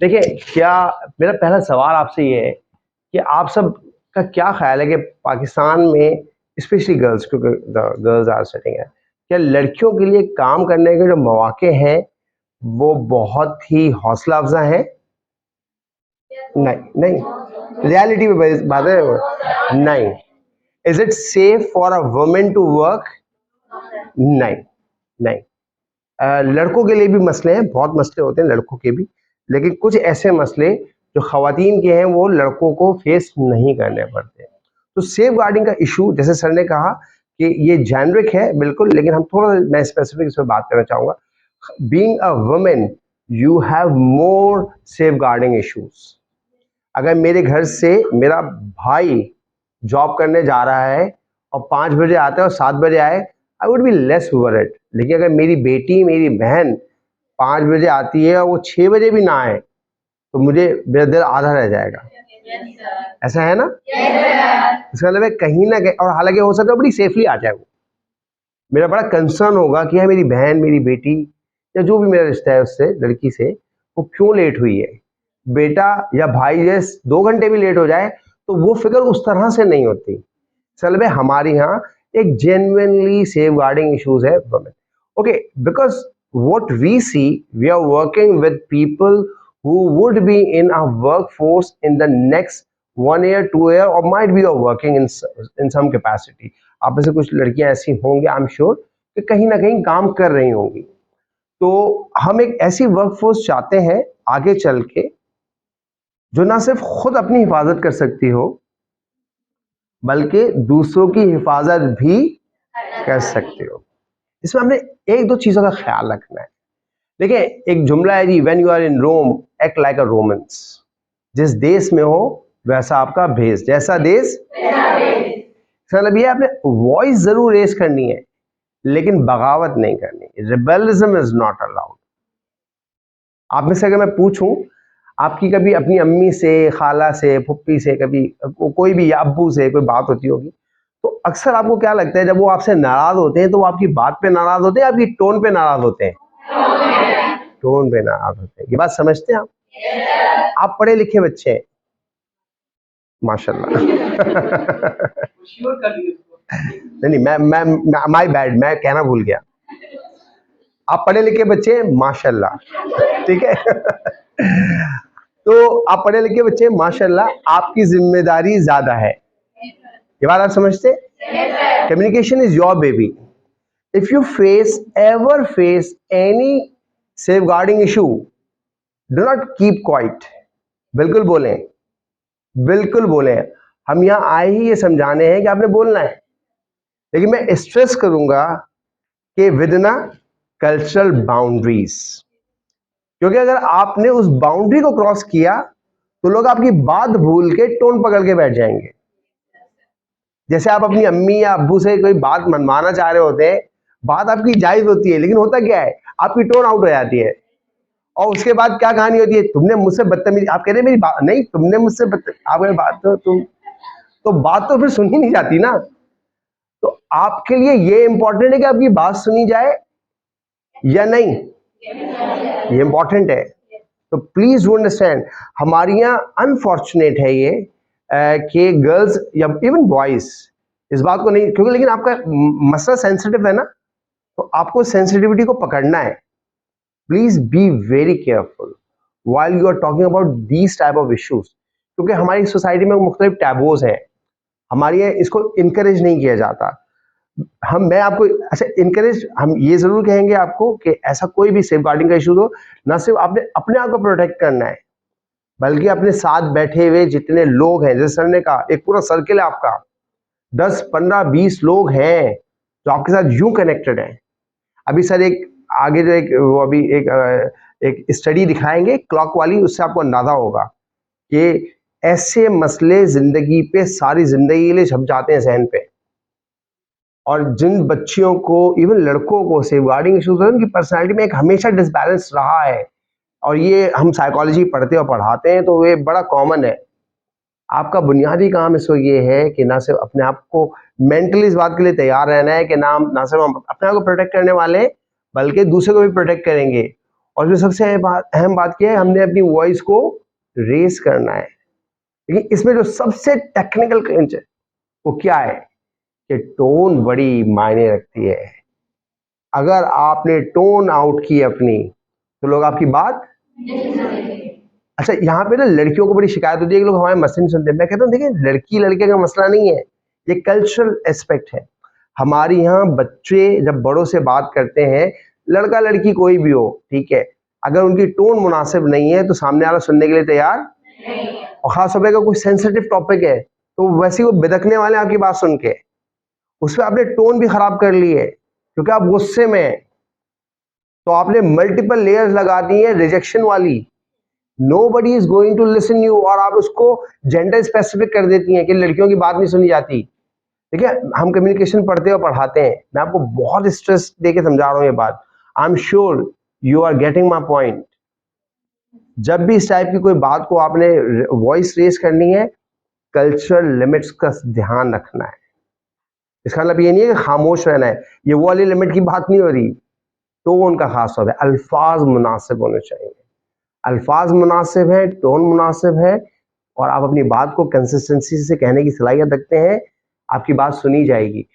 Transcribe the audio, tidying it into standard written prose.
देखिए, क्या मेरा पहला सवाल आपसे ये है कि आप सब का क्या ख्याल है कि पाकिस्तान में स्पेशली गर्ल्स, क्योंकि द गर्ल्स आर सिटिंग है, क्या लड़कियों के लिए काम करने के जो मौके हैं वो बहुत ही हौसला अफ़ज़ा हैं? नहीं, नहीं, रियलिटी में बात है, नहीं। Is it safe for a woman to work? नहीं, नहीं। लड़कों के लिए भी मसले हैं, बहुत मसले होते हैं लड़कों के भी, लेकिन कुछ ऐसे मसले जो ख़वातीन के हैं वो लड़कों को फेस नहीं करने पड़ते। तो सेफ गार्डिंग का इशू, जैसे सर ने कहा कि ये जेनरिक है बिल्कुल, लेकिन हम थोड़ा मैं स्पेसिफिक इस पर बात करना चाहूँगा। Being a woman you have more safeguarding issues. अगर मेरे घर से मेरा भाई जॉब करने जा रहा है और 5 बजे आता है और 7 बजे आए, I would be less worried. लेकिन अगर मेरी बेटी, मेरी बहन 5 बजे आती है और वो 6 बजे भी ना आए, तो मुझे, मेरा दिल आधा रह जाएगा। ऐसा है ना? इसका मतलब है कहीं ना कहीं, और हालांकि हो सकता है बड़ी सेफली आ जाए वो, मेरा बड़ा कंसर्न होगा कि यार मेरी बहन, मेरी बेटी या जो भी मेरा रिश्ता है उससे, लड़की से, वो क्यों लेट हुई है। बेटा या भाई जैसे 2 घंटे भी लेट हो जाए तो वो फिक्र उस तरह से नहीं होती। असल में हमारे यहाँ एक जेन्युइनली सेफ गार्डिंग इश्यूज है women. Okay, because what we see, we are working with people who would be in our workforce in the next 1 year, 2 year, or might be working in some capacity. आप में से कुछ लड़कियां ऐसी होंगी, आई am sure, कि कहीं ना कहीं काम कर रही होंगी। तो हम एक ऐसी वर्कफोर्स चाहते हैं आगे चल के जो ना सिर्फ खुद अपनी हिफाजत कर सकती हो, बल्कि दूसरों की हिफाजत भी कर सकते हो। इसमें हमने एक दो चीजों का ख्याल रखना है। देखिए, एक जुमला है जी, when you are in Rome act like a Romans. जिस देश में हो वैसा आपका भेष, जैसा देश मतलब ये आपने वॉइस जरूर रेस करनी है, लेकिन बगावत नहीं करनी। रिबेलिज्म इज नॉट अलाउड। आप में से अगर मैं पूछूं, आपकी कभी अपनी अम्मी से, खाला से, फुप्पी से, कभी कोई भी, या अब्बू से कोई बात होती होगी, तो अक्सर आपको क्या लगता है, जब वो आपसे नाराज होते हैं तो वो आपकी बात पे नाराज होते हैं, आपकी टोन पे नाराज होते हैं? टोन पे नाराज होते हैं। ये बात समझते हैं आप? आप पढ़े लिखे बच्चे हैं, माशाल्लाह। नहीं, मैं माय बैड, मैं कहना भूल गया। आप पढ़े लिखे बच्चे हैं, माशाल्लाह, ठीक है। तो आप पढ़े लिखे बच्चे, माशाल्लाह, आपकी जिम्मेदारी ज्यादा है। ये बात आप समझते? Communication is your baby. If you face ever face any safeguarding issue, do not keep quiet. बिल्कुल बोलें, बिल्कुल बोलें। हम यहाँ आए ही ये समझाने हैं कि आपने बोलना है, लेकिन मैं स्ट्रेस करूंगा कि विदिन अ कल्चरल बाउंड्रीज। क्योंकि अगर आपने उस बाउंड्री को क्रॉस किया तो लोग आपकी बात भूल के टोन पकड़ के बैठ जाएंगे। जैसे आप अपनी अम्मी या अब्बू से कोई बात मनवाना चाह रहे होते हैं, बात आपकी जायज होती है, लेकिन होता क्या है, आपकी टोन आउट हो जाती है, और उसके बाद क्या कहानी होती है, तुमने मुझसे बदतमीजी, आप कह रहे हैं मेरी बात नहीं, तुमने मुझसे आपने बात, तो तुम, तो बात तो फिर सुनी नहीं जाती ना। तो आपके लिए ये इंपॉर्टेंट है कि आपकी बात सुनी जाए या नहीं, ये इंपॉर्टेंट है। तो प्लीज डू अंडरस्टैंड, हमारे यहाँ अनफॉर्चुनेट है ये कि गर्ल्स या इवन बॉयज इस बात को नहीं, क्योंकि लेकिन आपका मसला सेंसिटिव है ना, तो आपको सेंसिटिविटी को पकड़ना है। Please be very careful while you are talking about these type of issues, क्योंकि हमारी सोसाइटी में मुख्तलिफ टैबूज हैं, हमारे यहाँ इसको इनकरेज नहीं किया जाता। मैं आपको अच्छा इनकरेज, हम ये जरूर कहेंगे आपको कि ऐसा कोई भी सेफ गार्डिंग का इशू हो, ना सिर्फ आपने अपने आप को प्रोटेक्ट करना है, बल्कि अपने साथ बैठे हुए जितने लोग हैं, जैसे सर ने कहा, एक पूरा सर्किल है आपका, 10, 15, 20 लोग हैं जो आपके साथ यूं कनेक्टेड हैं। अभी सर एक आगे जो एक वो अभी एक स्टडी दिखाएंगे क्लॉक वाली, उससे आपको अंदाजा होगा कि ऐसे मसले जिंदगी पे, सारी जिंदगी के लिए छप जाते हैं जहन पे। और जिन बच्चियों को, इवन लड़कों को सेफ गार्डिंग इशूज है, उनकी पर्सनैलिटी में एक हमेशा डिसबैलेंस रहा है, और ये हम साइकोलॉजी पढ़ते और पढ़ाते हैं तो ये बड़ा कॉमन है। आपका बुनियादी काम इस वक्त ये है कि ना सिर्फ अपने आप को मेंटली इस बात के लिए तैयार रहना है कि ना सिर्फ हम अपने आप को प्रोटेक्ट करने वाले हैं, बल्कि दूसरे को भी प्रोटेक्ट करेंगे। और जो सबसे अहम बात क्या है, हमने अपनी वॉइस को रेस करना है। लेकिन इसमें जो सबसे टेक्निकल क्लिंच है वो क्या है कि टोन बड़ी मायने रखती है। अगर आपने टोन आउट की अपनी तो लोग आपकी बात। अच्छा, यहाँ पे ना लड़कियों को बड़ी शिकायत होती है कि लोग हमारे मसले नहीं सुनते। मैं कहता हूँ देखिए, लड़की लड़के का मसला नहीं है, ये कल्चरल एस्पेक्ट है। हमारे यहाँ बच्चे जब बड़ों से बात करते हैं, लड़का लड़की कोई भी हो, ठीक है, अगर उनकी टोन मुनासिब नहीं है तो सामने वाला सुनने के लिए तैयार। और खास तौर पर कोई सेंसिटिव टॉपिक है तो वैसे ही वो बिदकने वाले आपकी बात सुन के, उस पर आपने टोन भी खराब कर ली है क्योंकि आप गुस्से में हैं, तो आपने मल्टीपल लेयर्स लगा दी है रिजेक्शन वाली। Nobody is going to listen you, और आप उसको जेंडर स्पेसिफिक कर देती हैं कि लड़कियों की बात नहीं सुनी जाती। ठीक है, हम कम्युनिकेशन पढ़ते और पढ़ाते हैं, मैं आपको बहुत स्ट्रेस देके समझा रहा हूँ ये बात। I am sure you are getting my point. जब भी इस टाइप की कोई बात को आपने वॉइस रेस करनी है, कल्चरल लिमिट्स का ध्यान रखना है। इसका मतलब ये नहीं है कि खामोश रहना है, ये वो वाली लिमिट की बात नहीं हो रही। टोन का खास तौर पर अल्फाज मुनासिब होने चाहिए। अल्फाज मुनासिब है, टोन मुनासिब है, और आप अपनी बात को कंसिस्टेंसी से कहने की सलाहियत रखते हैं, आपकी बात सुनी जाएगी।